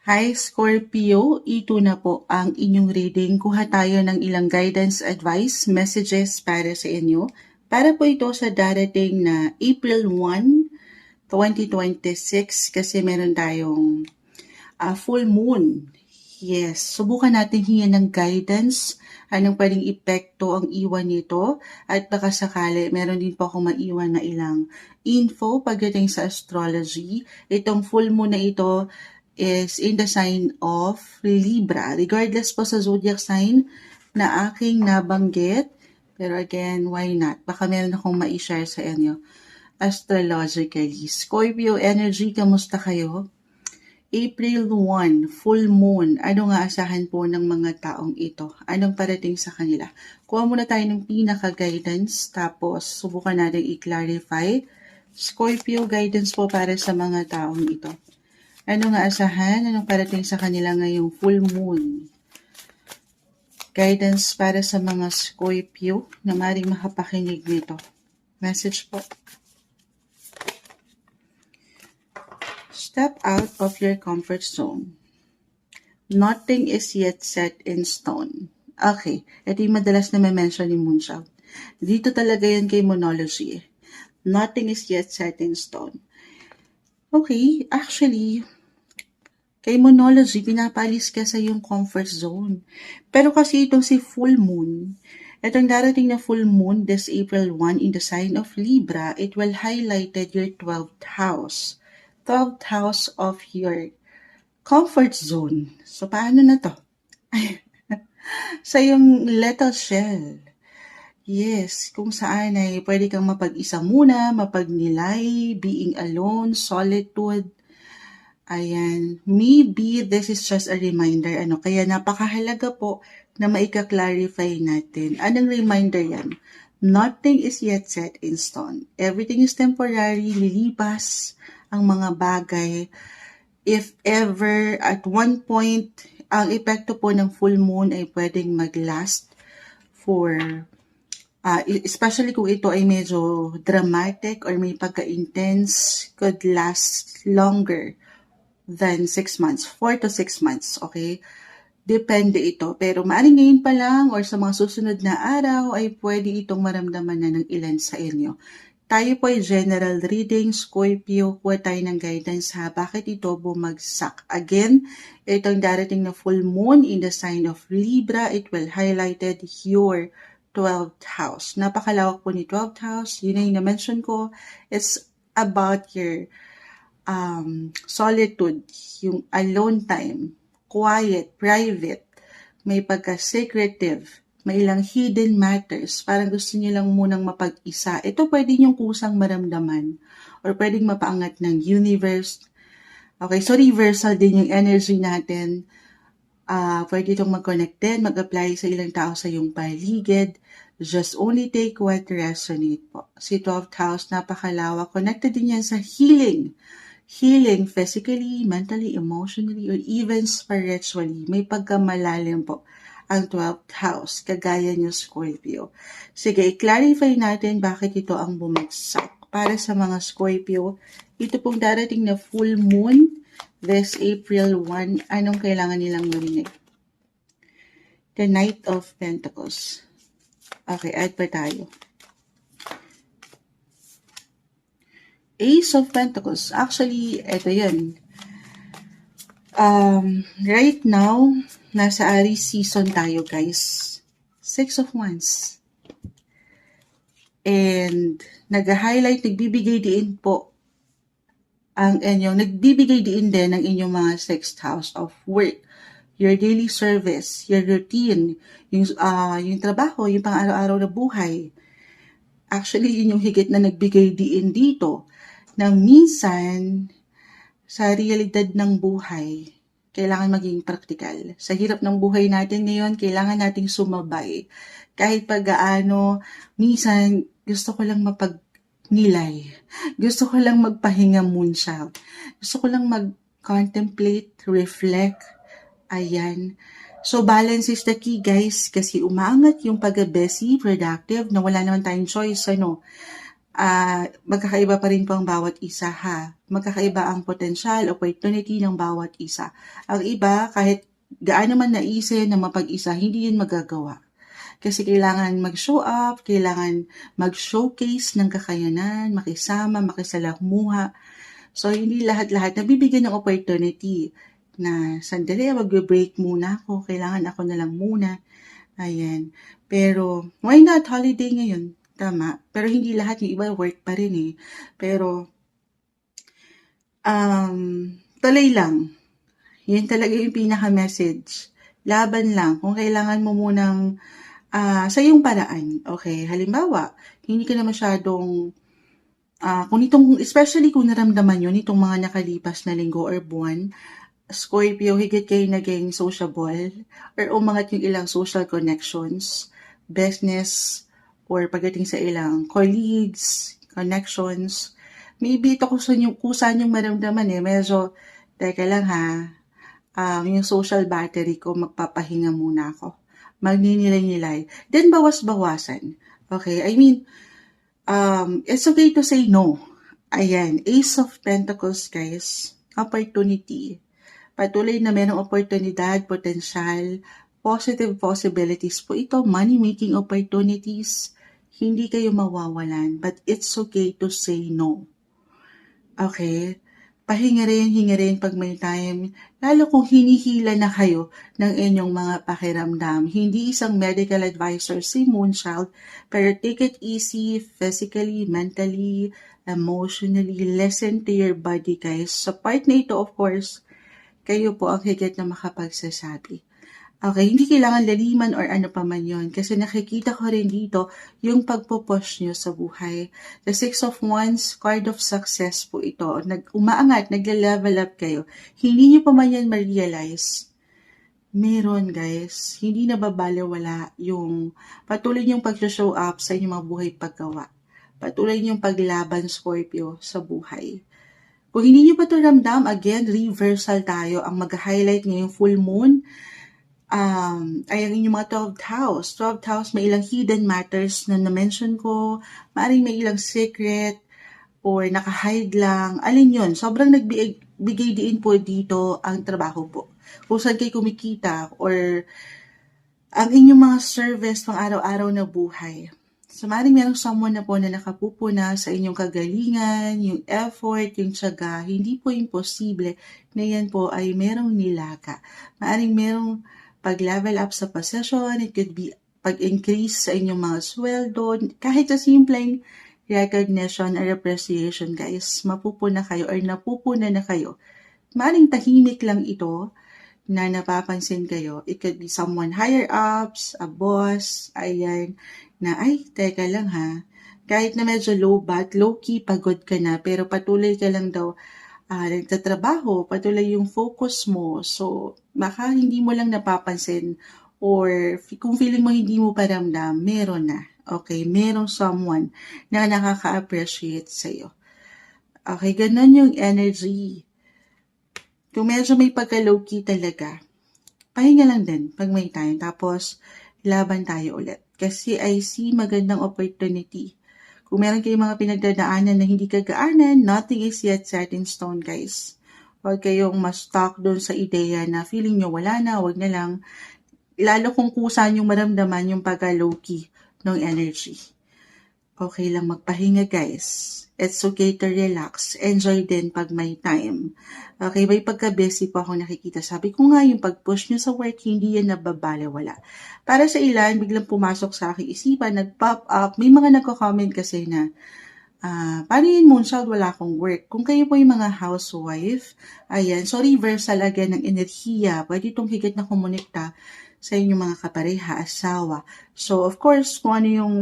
Hi Scorpio, ito na po ang inyong reading. Kuha tayo ng ilang guidance, advice, messages para sa inyo. Para po ito sa darating na April 1, 2026 kasi meron tayong full moon. Yes, subukan natin hingan ng guidance. Anong pwedeng epekto ang iwan nito? At baka sakali, meron din po akong maiwan na ilang info pagdating sa astrology. Itong full moon na ito is in the sign of Libra. Regardless po sa zodiac sign na aking nabanggit, pero again, why not? Baka meron akong ma-share sa inyo astrologically. Scorpio energy, kamusta kayo? April 1, full moon. Ano nga asahan po ng mga taong ito? Anong parating sa kanila? Kuha muna tayo ng pinaka-guidance, tapos subukan natin i-clarify. Scorpio guidance po para sa mga taong ito. Ano nga asahan? Anong parating sa kanila ngayong full moon? Guidance para sa mga Scorpio na maaaring makapakinig nito. Message po. Step out of your comfort zone. Nothing is yet set in stone. Okay, ito yung madalas na may mention ni Moonshot. Dito talaga yan kay Moonology. Nothing is yet set in stone. Okay, actually, kay Moonology, pinapalis ka sa yung comfort zone. Pero kasi itong si full moon, itong darating na full moon this April 1 in the sign of Libra, it will highlighted your 12th house. 12th house of your comfort zone. So, paano na to? Sa yung little shell. Yes, kung saan ay pwede kang mapag-isa muna, mapagnilay, being alone, solitude. Ayan, maybe this is just a reminder. Kaya napakahalaga po na maika-clarify natin. Anong reminder yan? Nothing is yet set in stone. Everything is temporary, lilipas ang mga bagay. If ever, at one point, ang epekto po ng full moon ay pwedeng mag-last for, especially kung ito ay medyo dramatic or may pagka-intense, could last longer than 6 months, 4 to 6 months, okay? Depende ito. Pero maaaring ngayon pa lang or sa mga susunod na araw ay pwede itong maramdaman na ng ilan sa inyo. Tayo po ay general reading, Scorpio, kuha tayo ng guidance ha, bakit ito bumagsak. Again, itong darating na full moon in the sign of Libra, it will highlighted your 12th house. Napakalawak po ni 12th house, yun na yung na-mention ko, it's about your solitude, yung alone time, quiet, private, may pagka-secretive, may ilang hidden matters, parang gusto niyo lang munang mapag-isa. Ito pwede niyong kusang maramdaman or pwedeng mapaangat ng universe. Okay, so reversal din yung energy natin. Pwede itong mag-connect din, mag-apply sa ilang tao sa iyong paligid. Just only take what resonate po. Si 12th house, napakalawak. Connected din yan sa healing. Healing physically, mentally, emotionally, or even spiritually. May pagkamalalim po ang 12th house, kagaya niyo Scorpio. Sige, i-clarify natin bakit ito ang bumagsak. Para sa mga Scorpio, ito pong darating na full moon this April 1, anong kailangan nilang marinig? The Knight of Pentacles. Okay, add pa tayo. Ace of Pentacles. Actually, ito yun. Right now, nasa Aries season tayo, guys. 6 of Wands. And, nag-highlight, nagbibigay din po ang inyong, nagbibigay din ng inyong mga 6th house of work, your daily service, your routine, yung trabaho, yung pang-araw-araw na buhay. Actually, yun yung higit na nagbigay din dito na minsan, sa realidad ng buhay, kailangan maging praktikal. Sa hirap ng buhay natin ngayon, kailangan nating sumabay. Kahit pag-gaano, minsan gusto ko lang mapagnilay. Gusto ko lang magpahinga moonshot. Gusto ko lang mag-contemplate, reflect. Ayan. So, balance is the key, guys. Kasi umaangat yung pag-busy, productive, na wala naman tayong choice, magkakaiba pa rin po ang bawat isa ha. Magkakaiba ang potensyal, opportunity ng bawat isa. Ang iba, kahit gaano man naisin na mapag-isa, hindi yun magagawa. Kasi kailangan mag-show up, kailangan mag-showcase ng kakayanan, makisama, makisalamuha. So, hindi lahat-lahat nabibigyan ng opportunity na sandali, mag-break muna ako, kailangan ako na lang muna. Ayan. Pero, why not? Holiday ngayon. Tama. Pero hindi lahat, yung iba work pa rin eh. Pero, tuloy lang. Yun talaga yung pinaka-message. Laban lang. Kung kailangan mo munang sa iyong paraan. Okay, halimbawa, hindi ka na masyadong, especially kung naramdaman yun, itong mga nakalipas na linggo or buwan, Scorpio, higit kayo naging sociable or umangat yung ilang social connections, business, or pagdating sa ilang colleagues, connections. Maybe ito kusan yung maramdaman eh. Medyo, teka lang ha, yung social battery ko, magpapahinga muna ako. Magninilay-nilay. Then, bawas-bawasan. Okay? I mean, it's okay to say no. Ayan. Ace of Pentacles, guys. Opportunity. Patuloy na merong oportunidad, potensyal, positive possibilities po ito. Money-making opportunities. Hindi kayo mawawalan. But it's okay to say no. Okay? Pahinga rin pag may time, lalo kung hinihila na kayo ng inyong mga pakiramdam. Hindi isang medical advisor si Moonchild, pero take it easy, physically, mentally, emotionally, listen to your body, guys. Sa part na ito, of course, kayo po ang higit na makapagsasabi. Okay, hindi kailangan laliman or ano pa man yun. Kasi nakikita ko rin dito yung pagpupush nyo sa buhay. The Six of Wands, card of success po ito. Umaangat, nagle-level up kayo. Hindi nyo pa man yan ma-realize. Meron guys, hindi nababaliwala yung patuloy yung pag-show up sa inyong mga buhay paggawa. Patuloy yung paglaban, Scorpio, sa buhay. Kung hindi nyo pa ito ramdam, again, reversal tayo. Ang mag-highlight ngayong full moon, ay ang inyong mga 12th house. 12th house, may ilang hidden matters na na-mention ko. Maaaring may ilang secret or naka-hide lang. Alin yun? Sobrang nagbigay diin po dito ang trabaho po. Kung saan kayo kumikita or ang inyong mga service pang araw-araw na buhay. So, maaaring merong someone na po na nakapupuna sa inyong kagalingan, yung effort, yung tiyaga. Hindi po imposible na yan po ay merong nilaga. Maaaring merong pag-level up sa possession, it could be pag-increase sa inyong mga sweldo, kahit sa simpleng recognition or appreciation, guys, mapupuna kayo or napupuna na kayo. Maaaring tahimik lang ito na napapansin kayo. It could be someone higher ups, a boss, ayan, na ay, teka lang ha, kahit na medyo low-key, pagod ka na, pero patuloy ka lang daw nagtatrabaho, patuloy yung focus mo. So, baka hindi mo lang napapansin or kung feeling mo hindi mo paramdam, meron na. Okay, merong someone na nakaka-appreciate sa'yo. Okay, ganun yung energy. Kung medyo may pagka-low-key talaga, pahinga lang din pag may time. Tapos, laban tayo ulit. Kasi I see magandang opportunity. Kung meron kayong mga pinagdadaanan na hindi kagaanan, nothing is yet set in stone, guys. Huwag kayong ma-stuck doon sa ideya na feeling nyo wala na, wag na lang. Lalo kung kusan yung maramdaman yung pagka-low-key ng energy. Okay lang magpahinga, guys. It's okay to relax. Enjoy din pag may time. Okay, may pagka-busy po ako nakikita. Sabi ko nga, yung pag-push nyo sa work, hindi yan nababalewala. Para sa ilan, biglang pumasok sa aking isipan, nag-pop up. May mga nagko-comment kasi na, paano yun, Moonchild, wala akong work. Kung kayo po yung mga housewife, ayan, so reversal again ng enerhiya. Pwede itong higit na kumonekta sa inyong mga kapareha, asawa. So, of course, kung ano yung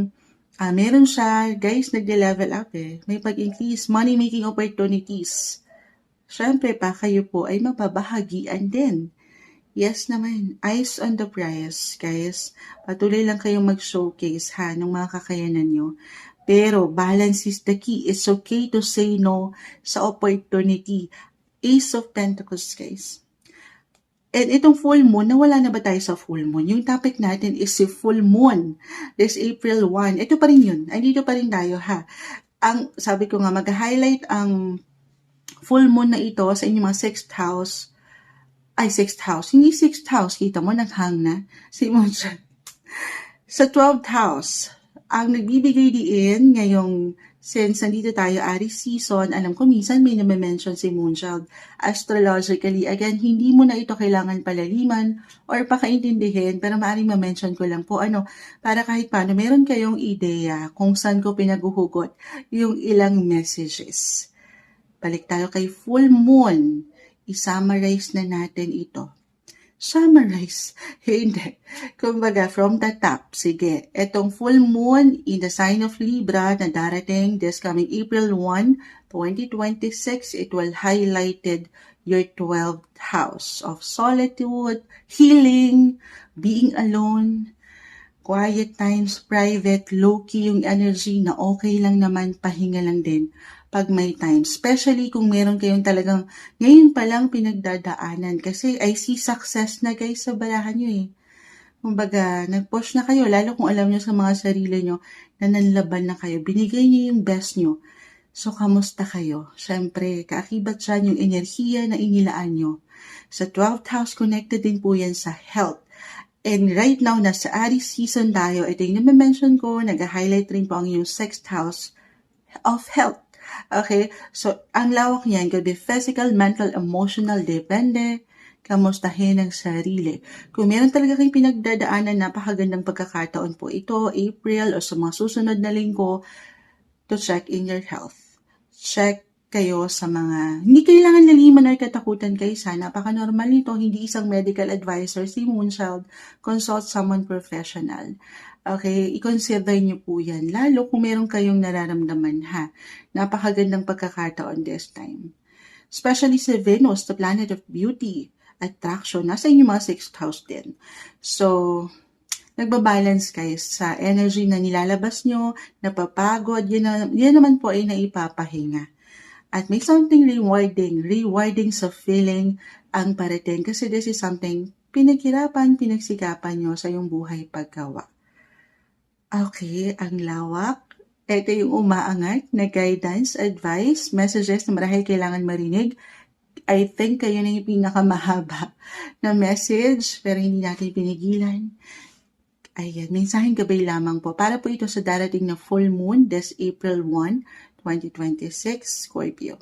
meron siya, guys, nagde-level up eh. May pag-increase, money-making opportunities. Siyempre pa, kayo po ay mababahagian din. Yes naman, eyes on the prize, guys. Patuloy lang kayong mag-showcase ha, ng mga kakayanan nyo. Pero, balance is the key. It's okay to say no sa opportunity. Ace of Pentacles, guys. And itong full moon, nawala na ba tayo sa full moon? Yung topic natin is si full moon. This April 1. Ito pa rin yun. Andito pa rin tayo ha. sabi ko nga, mag-highlight ang full moon na ito sa inyong mga sixth house. Hindi sixth house, kita mo, naghang na. Si Moonshot. Sa 12th house, ang nagbibigay diin ngayong, since nandito tayo, Aries season, alam ko minsan may name-mention si Moonchild. Astrologically, again, hindi mo na ito kailangan palaliman or pakaintindihin, pero maaaring ma-mention ko lang po, para kahit paano, meron kayong ideya kung saan ko pinaguhugot yung ilang messages. Balik tayo kay full moon. I-summarize na natin ito. Summarize. Hindi. Kumbaga, from the top, sige. Etong full moon in the sign of Libra na darating this coming April 1, 2026, it will highlighted your 12th house of solitude, healing, being alone, quiet times, private, low-key yung energy na okay lang naman, pahinga lang din pag may time. Especially kung meron kayong talagang ngayon pa lang pinagdadaanan. Kasi I see success na guys sa balahan nyo eh. Kumbaga, nag-push na kayo, lalo kung alam nyo sa mga sarili nyo na nanlaban na kayo. Binigay nyo yung best nyo. So, kamusta kayo? Siyempre, kaakibat dyan yung enerhiya na inilaan nyo. Sa 12th house, connected din po yan sa health. And right now, nasa Aries season tayo. Ito yung na-mention ko, nag-highlight rin po ang yung 6th house of health. Okay, so ang lawak niyan, could be physical, mental, emotional, depende, kamustahin ang sarili. Kung meron talaga kayong pinagdadaanan, napakagandang pagkakataon po ito, April o sa mga susunod na linggo, to check in your health. Check kayo sa mga, hindi kailangan laliman or katakutan kayo sa, napaka-normal nito, hindi isang medical advisor si Moonchild, consult someone professional. Okay, i-consider nyo po yan, lalo kung meron kayong nararamdaman ha. Napakagandang pagkakataon this time. Especially sa Venus, the planet of beauty, attraction, nasa inyong mga 6th house din. So, nagbabalance kayo sa energy na nilalabas nyo, napapagod, yan naman po ay naipapahinga. At may something rewarding sa feeling ang parating kasi this is something pinagsikapan nyo sa iyong buhay paggawa. Okay, ang lawak. Ito yung umaangat na guidance, advice, messages na marahil kailangan marinig. I think kayo na yung pinakamahaba na message pero hindi natin pinigilan. Ayan, mensaheng gabay lamang po. Para po ito sa darating na full moon this April 1, 2026, Scorpio.